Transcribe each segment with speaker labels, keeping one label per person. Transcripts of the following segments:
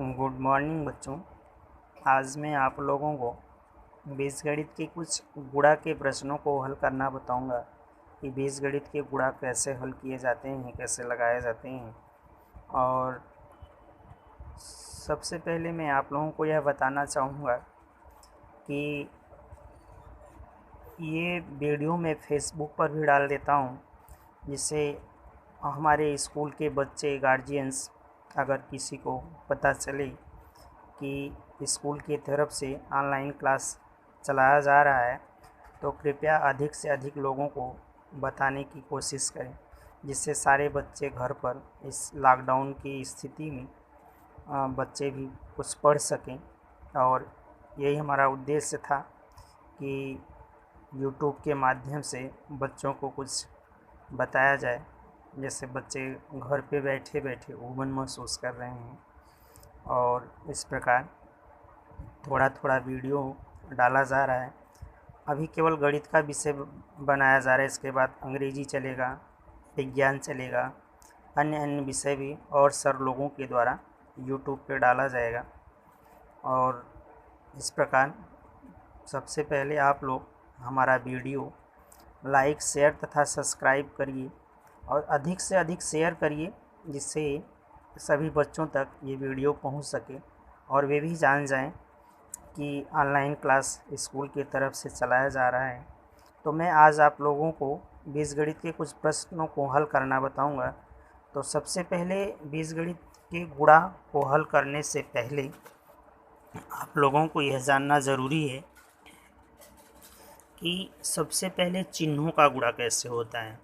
Speaker 1: Good morning बच्चों। आज मैं आप लोगों को बीजगणित के कुछ गुणा के प्रश्नों को हल करना बताऊंगा कि बीजगणित के गुणा कैसे हल किए जाते हैं, कैसे लगाए जाते हैं। और सबसे पहले मैं आप लोगों को यह बताना चाहूँगा कि ये वीडियो मैं फेसबुक पर भी डाल देता हूँ, जिससे हमारे स्कूल के बच्चे, गार्जियंस, अगर किसी को पता चले कि स्कूल की तरफ से ऑनलाइन क्लास चलाया जा रहा है, तो कृपया अधिक से अधिक लोगों को बताने की कोशिश करें, जिससे सारे बच्चे घर पर इस लॉकडाउन की स्थिति में बच्चे भी कुछ पढ़ सकें। और यही हमारा उद्देश्य था कि यूट्यूब के माध्यम से बच्चों को कुछ बताया जाए, जैसे बच्चे घर पे बैठे बैठे ऊबन महसूस कर रहे हैं। और इस प्रकार थोड़ा थोड़ा वीडियो डाला जा रहा है। अभी केवल गणित का विषय बनाया जा रहा है, इसके बाद अंग्रेजी चलेगा, विज्ञान चलेगा, अन्य अन्य विषय भी और सर लोगों के द्वारा यूट्यूब पे डाला जाएगा। और इस प्रकार सबसे पहले आप लोग हमारा वीडियो लाइक, शेयर तथा सब्सक्राइब करिए और अधिक से अधिक शेयर करिए, जिससे सभी बच्चों तक ये वीडियो पहुंच सके और वे भी जान जाएं कि ऑनलाइन क्लास स्कूल की तरफ से चलाया जा रहा है। तो मैं आज आप लोगों को बीजगणित के कुछ प्रश्नों को हल करना बताऊंगा। तो सबसे पहले बीजगणित के गुणा को हल करने से पहले आप लोगों को यह जानना ज़रूरी है कि सबसे पहले चिन्हों का गुणा कैसे होता है।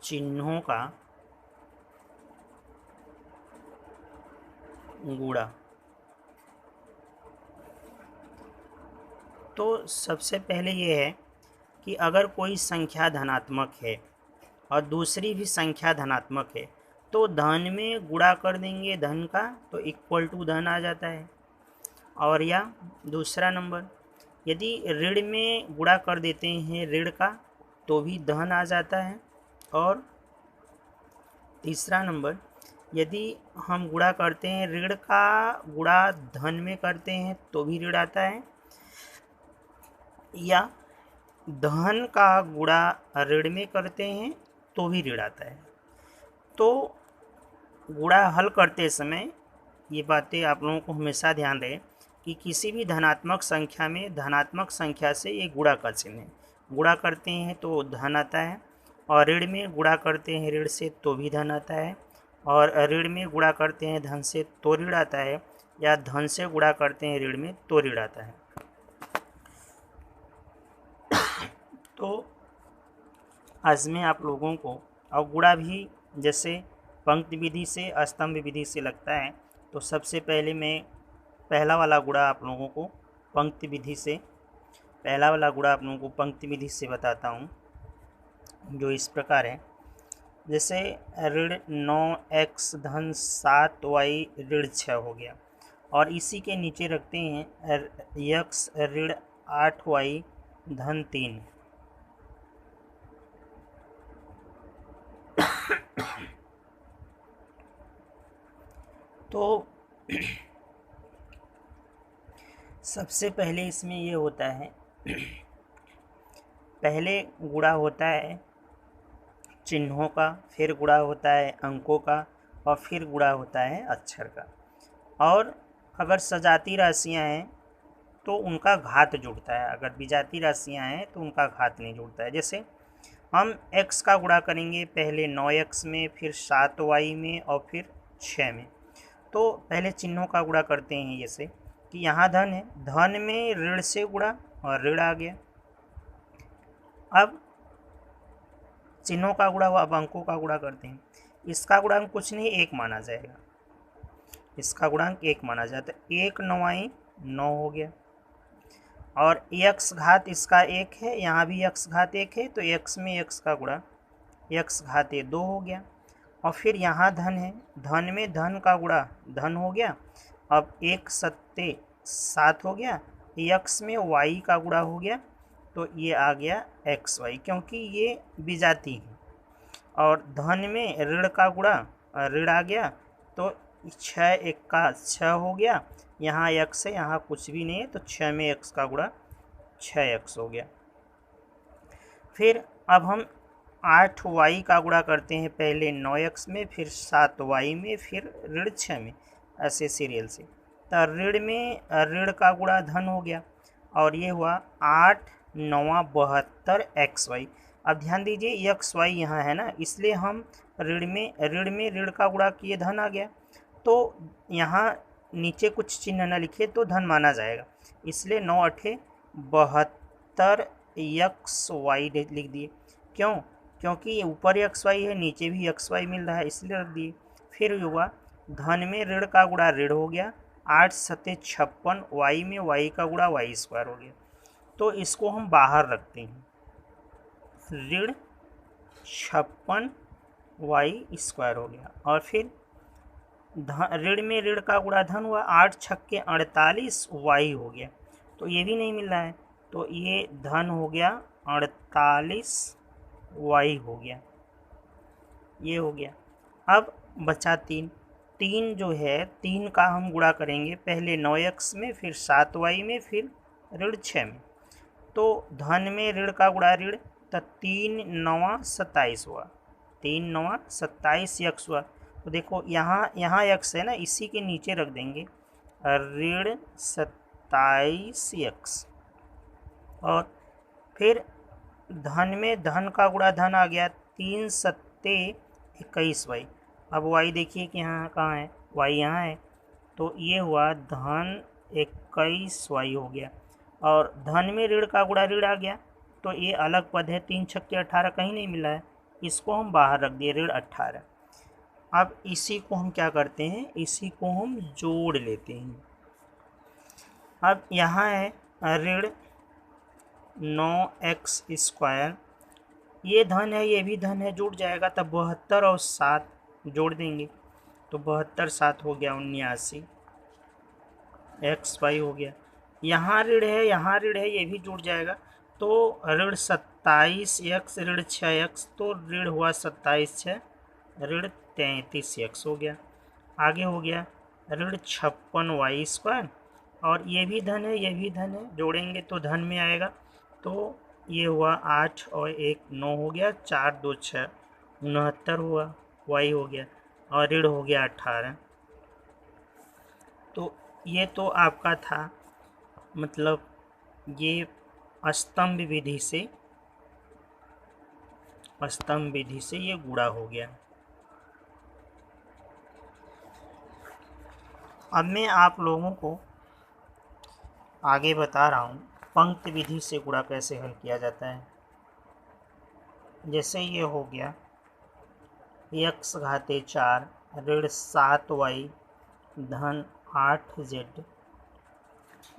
Speaker 1: चिन्हों का गुणा, तो सबसे पहले ये है कि अगर कोई संख्या धनात्मक है और दूसरी भी संख्या धनात्मक है, तो धन में गुणा कर देंगे धन का, तो इक्वल टू धन आ जाता है। और या दूसरा नंबर, यदि ऋण में गुणा कर देते हैं ऋण का, तो भी धन आ जाता है। और तीसरा नंबर, यदि हम गुणा करते हैं ऋण का गुणा धन में करते हैं तो भी ऋण आता है, या धन का गुणा ऋण में करते हैं तो भी ऋण आता है। तो गुणा हल करते समय ये बातें आप लोगों को हमेशा ध्यान रहे कि किसी भी धनात्मक संख्या में धनात्मक संख्या से ये गुणा का चिन्ह है। गुणा करते हैं तो धन आता है, और ऋण में गुणा करते हैं ऋण से तो भी धन आता है, और ऋण में गुणा करते हैं धन से तो ऋण आता है, या धन से गुणा करते हैं ऋण में तो ऋण आता है। तो आज मैं आप लोगों को, और गुणा भी जैसे पंक्ति विधि से, स्तंभ विधि से लगता है, तो सबसे पहले मैं पहला वाला गुणा आप लोगों को पंक्ति विधि से, बताता हूँ, जो इस प्रकार है। जैसे ऋण 9x धन 7y ऋण 6 हो गया, और इसी के नीचे रखते हैं x ऋण 8y धन 3। तो सबसे पहले इसमें ये होता है, पहले गुणा होता है चिन्हों का, फिर गुणा होता है अंकों का, और फिर गुणा होता है अक्षर का। और अगर सजाती राशियां हैं तो उनका घात जुड़ता है, अगर विजाती राशियां हैं तो उनका घात नहीं जुड़ता है। जैसे हम x का गुणा करेंगे पहले 9x में, फिर 7y में, और फिर 6 में। तो पहले चिन्हों का गुणा करते हैं, जैसे कि यहाँ धन है, धन में ऋण से गुणा और ऋण आ गया। अब चिन्हों का गुणा हुआ, अब अंकों का गुणा करते हैं। इसका गुणांक कुछ नहीं, 1 माना जाएगा, इसका गुणांक 1 माना जाता है। 1 9 9 हो गया, और x घात इसका 1 है, यहाँ भी x घात 1 है, तो x में x का गुणा x घात 2 हो गया। और फिर यहाँ धन है, धन में धन का गुणा धन हो गया। अब 1 7 7 हो गया, x में y का गुणा हो गया, तो ये आ गया xy, क्योंकि ये विजाती है। और धन में ऋण का गुणा ऋण आ गया, तो 6 एक का 6 हो गया, यहाँ x है, यहाँ कुछ भी नहीं है, तो 6 में x का गुणा 6x हो गया। फिर अब हम 8y का गुणा करते हैं, पहले 9x में, फिर 7y में, फिर ऋण 6 में, ऐसे सीरियल से। तो ऋण में ऋण का गुणा धन हो गया, और ये हुआ 8 9 72 xy। अब ध्यान दीजिए xy यहाँ है ना, इसलिए हम ऋण में ऋण का गुणा किए, धन आ गया। तो यहाँ नीचे कुछ चिन्ह न लिखे तो धन माना जाएगा, इसलिए 9 8 72 xy लिख दिए। क्यों? क्योंकि ऊपर xy है, नीचे भी xy मिल रहा है, इसलिए रख दिए। फिर हुआ धन में ऋण का गुणा ऋण हो गया, 8 7 56, y में y का गुणा y स्क्वायर हो गया। तो इसको हम बाहर रखते हैं, ऋण 56 y स्क्वायर हो गया। और फिर ऋण में ऋण का गुणा धन हुआ, 8 छक्के 48 y हो गया। तो ये भी नहीं मिल रहा है, तो ये धन हो गया 48 y हो गया, ये हो गया। अब बचा 3 जो है, 3 का हम गुणा करेंगे, पहले 9x में, फिर 7y में, फिर ऋण 6 में। तो धन में ऋण का गुणा ऋण, तो 3 9 27 हुआ, 3 9 27 x हुआ। तो देखो यहाँ x है ना, इसी के नीचे रख देंगे ऋण 27 x। और फिर धन में धन का गुणा धन आ गया, 3 7 21 y। अब y देखिए कि यहाँ कहाँ है, y यहाँ है, तो ये हुआ धन 21 y हो गया। और धन में ऋण का गुणा ऋण आ गया, तो ये अलग पद है, 3 छक्के 18 कहीं नहीं मिला है, इसको हम बाहर रख दिए, ऋण 18। अब इसी को हम क्या करते हैं, इसी को हम जोड़ लेते हैं। अब यहाँ है ऋण 9x स्क्वायर, ये धन है, ये भी धन है, जुड़ जाएगा, तब 72 और 7 जोड़ देंगे, तो 72 7 हो गया 79 xy हो गया। यहाँ ऋण है, यहाँ ऋण है, ये भी जुड़ जाएगा, तो ऋण 27 x ऋण 6 x, तो ऋण हुआ 27 6 ऋण 33 x हो गया। आगे हो गया ऋण 56 y स्क्वायर, और ये भी धन है, ये भी धन है, जोड़ेंगे तो धन में आएगा, तो ये हुआ 8 और 1 9 हो गया, 4 2 6 69 हुआ, y हो गया, और ऋण हो गया 18। तो ये तो आपका था, मतलब ये स्तंभ विधि से ये गुणा हो गया। अब मैं आप लोगों को आगे बता रहा हूँ पंक्ति विधि से गुणा कैसे हल किया जाता है। जैसे ये हो गया x घाते 4 ऋण 7y धन 8z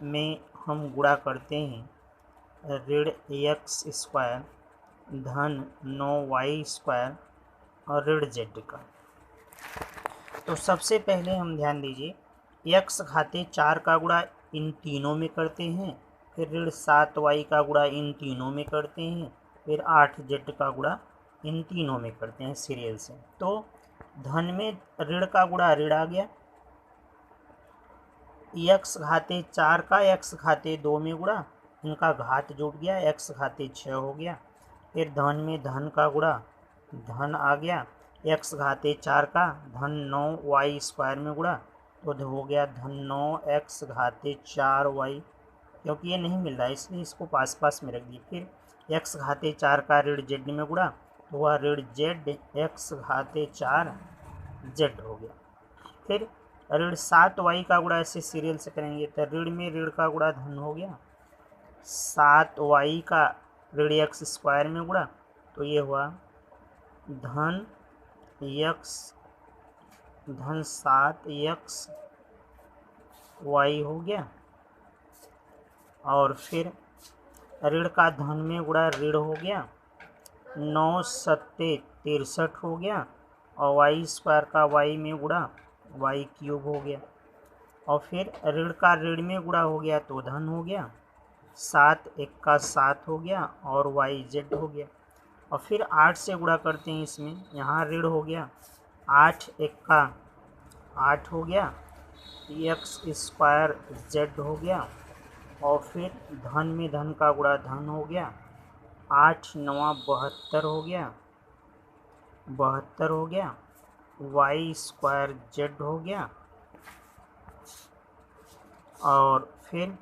Speaker 1: में हम गुणा करते हैं ऋण x स्क्वायर धन 9y स्क्वायर और ऋण z का। तो सबसे पहले हम ध्यान दीजिए, x घाते 4 का गुणा इन तीनों में करते हैं, फिर ऋण 7y का गुणा इन तीनों में करते हैं, फिर 8z का गुणा इन तीनों में करते हैं सीरियल से। तो धन में ऋण का गुणा ऋण आ गया, x घाते 4 का x घाते 2 में गुणा, इनका घात जुट गया, x घाते 6 हो गया। फिर धन में धन का गुणा धन आ गया, x घाते 4 का धन 9y स्क्वायर में गुणा, तो हो गया धन 9x घाते 4y। क्योंकि ये नहीं मिल रहा है इसलिए इसको पास में रख दिए। फिर x घाते 4 का ऋण z में गुणा, तो वह ऋण z x घाते 4 z हो गया। फिर ऋण 7y का गुणा ऐसे सीरियल से करेंगे, तो ऋण में ऋण का गुणा धन हो गया, 7y का ऋण x स्क्वायर में गुणा, तो ये हुआ धन 7x y हो गया। और फिर ऋण का धन में गुणा ऋण हो गया, 9 7 63 हो गया, और y स्क्वायर का y में गुणा y क्यूब हो गया। और फिर ऋण का ऋण में गुणा हो गया तो धन हो गया, 7 1 का 7 हो गया, और y z हो गया। और फिर 8 से गुणा करते हैं इसमें, यहाँ ऋण हो गया, 8 1 का 8 हो गया, एक्स स्क्वायर जेड हो गया, और फिर धन में धन का गुणा धन हो गया, 8 9 72 हो गया, 72 हो गया, वाई स्क्वायर जेड हो गया, और फिर